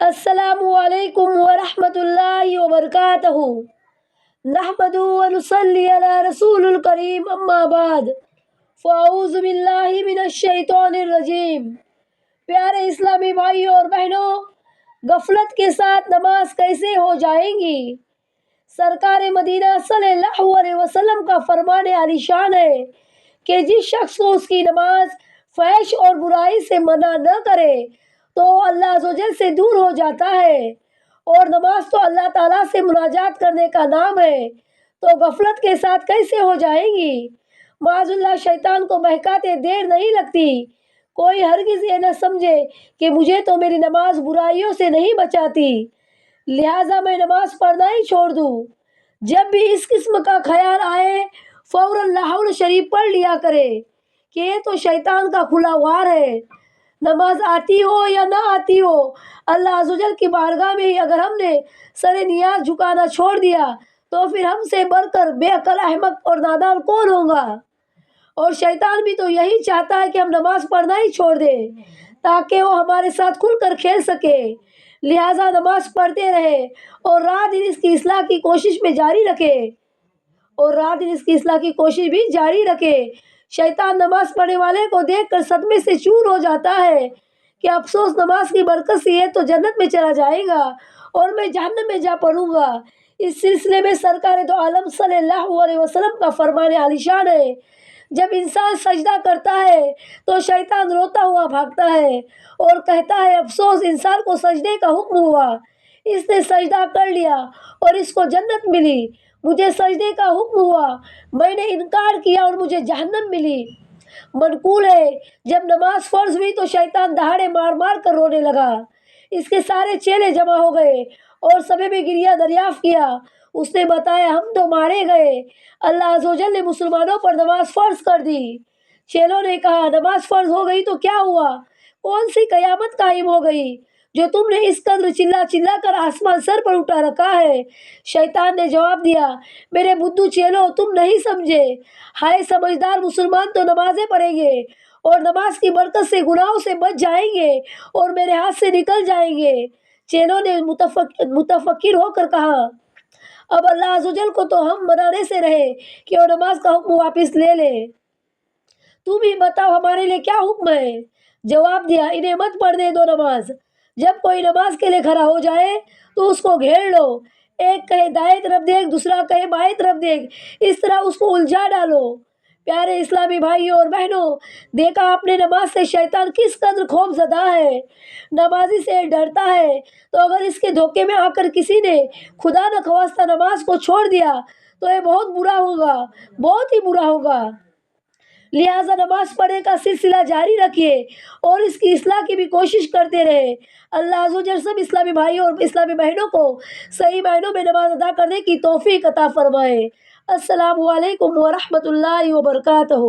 السلام علیکم ورحمۃ اللہ وبرکاتہ۔ نحمدہ ونصلی علی رسول الکریم، اما بعد، فاعوذ باللہ من الشیطان الرجیم۔ پیارے اسلامی بھائیوں اور بہنوں، غفلت کے ساتھ نماز کیسے ہو جائیں گی؟ سرکار مدینہ صلی اللہ علیہ وسلم کا فرمان عالی شان ہے کہ جس شخص کو اس کی نماز فحش اور برائی سے منع نہ کرے تو اللہ عز و جل سے دور ہو جاتا ہے، اور نماز تو اللہ تعالیٰ سے مناجات کرنے کا نام ہے، تو غفلت کے ساتھ کیسے ہو جائیں گی؟ معاذ اللہ، شیطان کو بہکاتے دیر نہیں لگتی۔ کوئی ہرگز یہ نہ سمجھے کہ مجھے تو میری نماز برائیوں سے نہیں بچاتی، لہٰذا میں نماز پڑھنا ہی چھوڑ دوں۔ جب بھی اس قسم کا خیال آئے فوراً لا حول شریف پڑھ لیا کرے کہ یہ تو شیطان کا کھلا وار ہے۔ نماز آتی ہو یا نہ آتی ہو، اللہ عز و جل کی بارگاہ میں ہی اگر ہم نے سر نیاز جھکانا چھوڑ دیا تو پھر ہم سے بڑھ کر بے عقل، احمق اور نادان کون ہوگا؟ اور شیطان بھی تو یہی چاہتا ہے کہ ہم نماز پڑھنا ہی چھوڑ دیں تاکہ وہ ہمارے ساتھ کھل کر کھیل سکے۔ لہٰذا نماز پڑھتے رہے اور رات دن اس کی اصلاح کی کوشش میں جاری رکھے۔ شیطان نماز پڑھنے والے کو دیکھ کر صدمے سے چور ہو جاتا ہے کہ افسوس، نماز کی برکت سے یہ تو جنت میں چلا جائے گا اور میں جہنم میں جا پڑوں گا۔ اس سلسلے میں سرکار دو عالم صلی اللہ علیہ وسلم کا فرمان عالی شان ہے، جب انسان سجدہ کرتا ہے تو شیطان روتا ہوا بھاگتا ہے اور کہتا ہے افسوس، انسان کو سجدے کا حکم ہوا، اس نے سجدہ کر لیا اور اس کو جنت ملی، مجھے سجدے کا حکم ہوا، میں نے انکار کیا اور مجھے جہنم ملی۔ منقول ہے، جب نماز فرض ہوئی تو شیطان دہاڑے مار مار کر رونے لگا۔ اس کے سارے چیلے جمع ہو گئے اور سبب گریہ دریافت کیا۔ اس نے بتایا، ہم تو مارے گئے، اللہ عز و جل نے مسلمانوں پر نماز فرض کر دی۔ چیلوں نے کہا، نماز فرض ہو گئی تو کیا ہوا؟ کون سی قیامت قائم ہو گئی جو تم نے اس قدر چلا چلا کر آسمان سر پر اٹھا رکھا ہے؟ شیطان نے جواب دیا، میرے بدھو چیلوں، تم نہیں سمجھے، ہائے سمجھدار مسلمان تو نمازیں پڑھیں گے اور نماز کی برکت سے گناہوں سے بچ جائیں گے اور میرے ہاتھ سے نکل جائیں گے۔ چیلوں نے متفکر ہو کر کہا، اب اللہ عز و جل کو تو ہم منانے سے رہے کہ وہ نماز کا حکم واپس لے لے، تم ہی بتاؤ ہمارے لیے کیا حکم ہے؟ جواب دیا، انہیں مت پڑھنے دو نماز، جب کوئی نماز کے لیے کھڑا ہو جائے تو اس کو گھیر لو، ایک کہے دائیں طرف دیکھ، دوسرا کہے بائیں طرف دیکھ، اس طرح اس کو الجھا ڈالو۔ پیارے اسلامی بھائیوں اور بہنوں، دیکھا آپ نے نماز سے شیطان کس قدر خوف زدہ ہے، نمازی سے ڈرتا ہے، تو اگر اس کے دھوکے میں آ کر کسی نے خدا نخواستہ نماز کو چھوڑ دیا تو یہ بہت برا ہوگا، بہت ہی برا ہوگا۔ لہٰذا نماز پڑھنے کا سلسلہ جاری رکھیے اور اس کی اصلاح کی بھی کوشش کرتے رہے۔ اللہ عز و جل سب اسلامی بھائیوں اور اسلامی بہنوں کو صحیح معنوں میں نماز ادا کرنے کی توفیق عطا فرمائے۔ السلام علیکم ورحمۃ اللہ وبرکاتہ۔